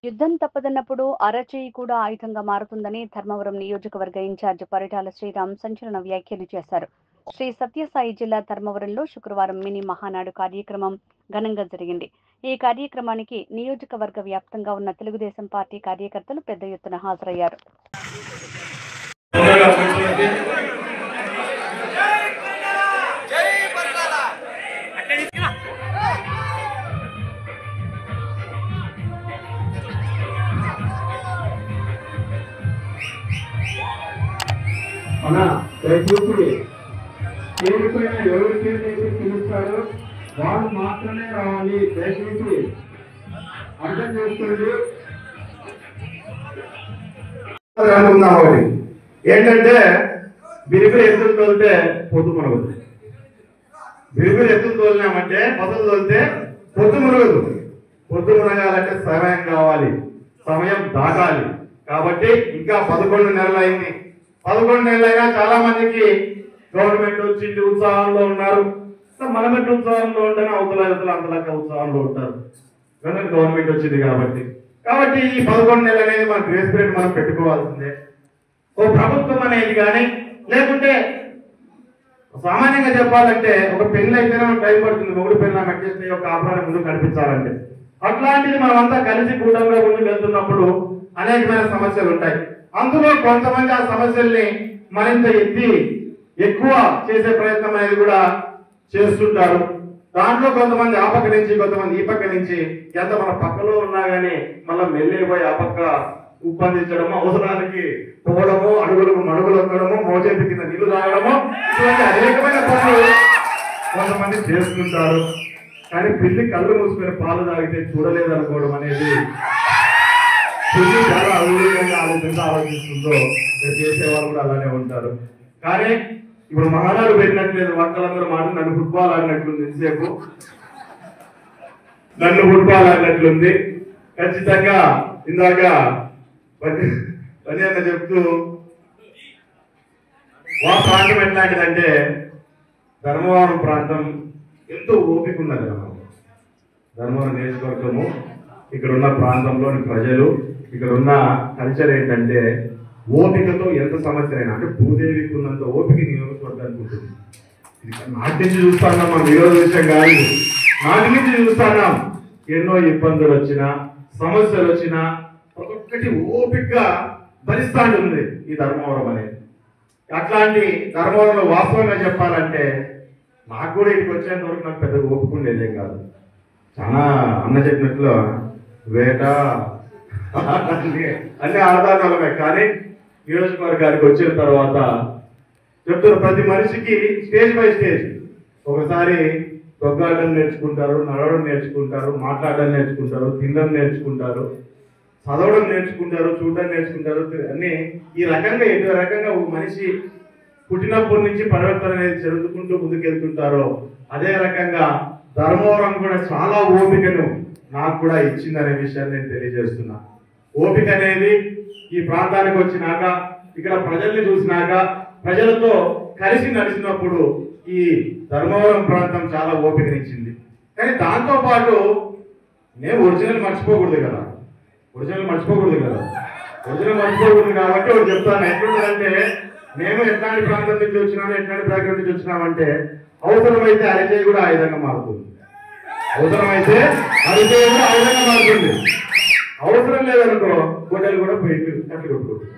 యుద్ధం తప్పదన్నప్పుడు అరచేయి కూడా ఆయుధంగా మారుతుందని ధర్మవరం నియోజకవర్గ ఇన్ఛార్జ్ పరిటాల శ్రీరామ్ సంచలన వ్యాఖ్యలు చేశారు. శ్రీ సత్యసాయి జిల్లా ధర్మవరంలో శుక్రవారం మినీ మహానాడు కార్యక్రమం ఘనంగా జరిగింది. ఈ కార్యక్రమానికి నియోజకవర్గ వ్యాప్తంగా ఉన్న తెలుగుదేశం పార్టీ కార్యకర్తలు పెద్ద ఎత్తున హాజరయ్యారు. దయచేసి చేరిపోయిన ఎవరికి పిలుస్తారో వాళ్ళు మాత్రమే రావాలి. దయచేసి అర్థం చేసుకోండి. ఏంటంటే బిరిబిరి ఎత్తులు తోలితే పొద్దు మునగదు, బిరిబిరి ఎత్తులు తోలినామంటే పొద్దు తోలితే పొద్దు మునగదు. పొద్దు మునగాలంటే సమయం కావాలి, సమయం దాటాలి. కాబట్టి ఇంకా 11 నెలలు అయింది. 11 నెలలైనా చాలా మందికి గవర్నమెంట్ వచ్చింది ఉత్సాహంలో ఉన్నారు. మనం ఎట్లా ఉత్సాహంలో ఉంటేనే అవతల అంతలాగా ఉత్సాహంలో ఉంటారు. గవర్నమెంట్ వచ్చింది కాబట్టి ఈ 11 నెలలు అనేది మన గ్రేస్ పీరియడ్ మనం పెట్టుకోవాల్సిందే. ఓ ప్రభుత్వం అనేది కానీ లేకుంటే సామాన్యంగా చెప్పాలంటే ఒక పెళ్లి అయితేనే టైం పడుతుంది. మొగుడు పెళ్ళి అడ్జస్ట్ అయ్యి ఒక ఆపరాన్ని ముందుకు నడిపించాలంటే అట్లాంటిది మనమంతా కలిసి కూటమిగా ముందుకు వెళ్తున్నప్పుడు అనేకమైన సమస్యలు ఉంటాయి. అందులో కొంతమంది ఆ సమస్యల్ని మరింత ఎక్కువ చేసే ప్రయత్నం అనేది కూడా చేస్తుంటారు. దాంట్లో కొంతమంది ఆ పక్క నుంచి, కొంతమంది ఈ పక్క నుంచి, ఎంత మన పక్కలో ఉన్నా గానీ మళ్ళీ మెల్లిపోయి ఆ పక్క ఉప్పందించడము, అవసరానికి పోవడము, అడుగులకు మడుగులు ఎక్కడము, మోచేతి కింద నీళ్లు తాగడము, ఇటువంటి అనేకమైన పనులు కొంతమంది చేస్తుంటారు. కానీ పిల్లి కళ్ళు మూసుకొని పాలు తాగితే చూడలేదనుకోవడం అనేది పిల్లి చాలా అభివృద్ధిగా ఆలోచిస్తుందో చేసేవాళ్ళు కూడా అలానే ఉంటారు. కానీ ఇప్పుడు మహానాడు పెట్టినట్లేదు. వార్తలందరూ మాట నన్ను ఫుట్బాల్ ఆడినట్లుంది, ఎంతసేపు నన్ను ఫుట్బాల్ ఆడినట్లుంది. ఖచ్చితంగా ఇందాక పని అన్న చెప్తూ ఆ ప్రాంతం ఎట్లాంటిదంటే ధర్మవరం ప్రాంతం ఎంతో ఓపిక ఉన్నది. ధర్మవరం నియోజకవర్గము, ఇక్కడ ఉన్న ప్రాంతంలోని ప్రజలు, ఇక్కడ ఉన్న కల్చర్ ఏంటంటే ఓపికతో ఎంత సమస్య అయినా, అంటే భూదేవికి ఉన్నంత ఓపిక నియోజకవర్గానికి ఉంటుంది. నాటి నుంచి చూస్తున్నాం మనం, ఈరోజు విషయం కాదు, నాటి నుంచి చూస్తున్నాం. ఎన్నో ఇబ్బందులు వచ్చినా, సమస్యలు వచ్చినా ఒక్కొక్కటి ఓపికగా భరిస్తూ ఉంటుంది ఈ ధర్మవరం అనేది. అట్లాంటి ధర్మవరంలో వాస్తవంగా చెప్పాలంటే నాకు కూడా ఇక్కడికి వచ్చేంత వరకు నాకు పెద్ద ఓపిక ఉండేదేం కాదు. చాలా అన్న చెప్పినట్లు వేట అన్ని ఆధారాలమే. కానీ నియోజకవర్గానికి వచ్చిన తర్వాత చెప్తారు, ప్రతి మనిషికి స్టేజ్ బై స్టేజ్ ఒకసారి దొగ్గాడడం నేర్చుకుంటారు, నడవడం నేర్చుకుంటారు, మాట్లాడడం నేర్చుకుంటారు, తినడం నేర్చుకుంటారు, చదవడం నేర్చుకుంటారు, చూడడం నేర్చుకుంటారు. అన్ని ఈ రకంగా ఎన్నో రకంగా ఒక మనిషి పుట్టినప్పటి నుంచి పరివర్తన అనేది జరుగుతుంటూ ముందుకెళ్తుంటారో అదే రకంగా ధర్మవరం కూడా చాలా ఓపికను నాకు కూడా ఇచ్చిందనే విషయాన్ని నేను తెలియజేస్తున్నా. ఓపిక అనేది ఈ ప్రాంతానికి వచ్చినాక, ఇక్కడ ప్రజల్ని చూసినాక, ప్రజలతో కలిసి నడిచినప్పుడు ఈ ధర్మవరం ప్రాంతం చాలా ఓపికనిచ్చింది. కానీ దాంతో పాటు మేము ఒరిజినల్ మర్చిపోకూడదు కదా, ఒరిజినల్ మర్చిపోకూడదు కాబట్టి ఒకటి చెప్తాను. ఎట్లుంటుందంటే మేము ఎట్లాంటి ప్రాంతం నుంచి వచ్చినాము, ఎట్లాంటి బ్యాక్గ్రౌండ్ నుంచి వచ్చినామంటే అవసరమైతే అరిచేయి కూడా ఆయుధంగా మారుతుంది. అవసరమైతే అరిచేయి కూడా ఆయుధంగా మారుతుంది. అవసరం లేదనుకో గొడ్డలు కూడా పోయి కట్లు కొట్టుకుంటుంది.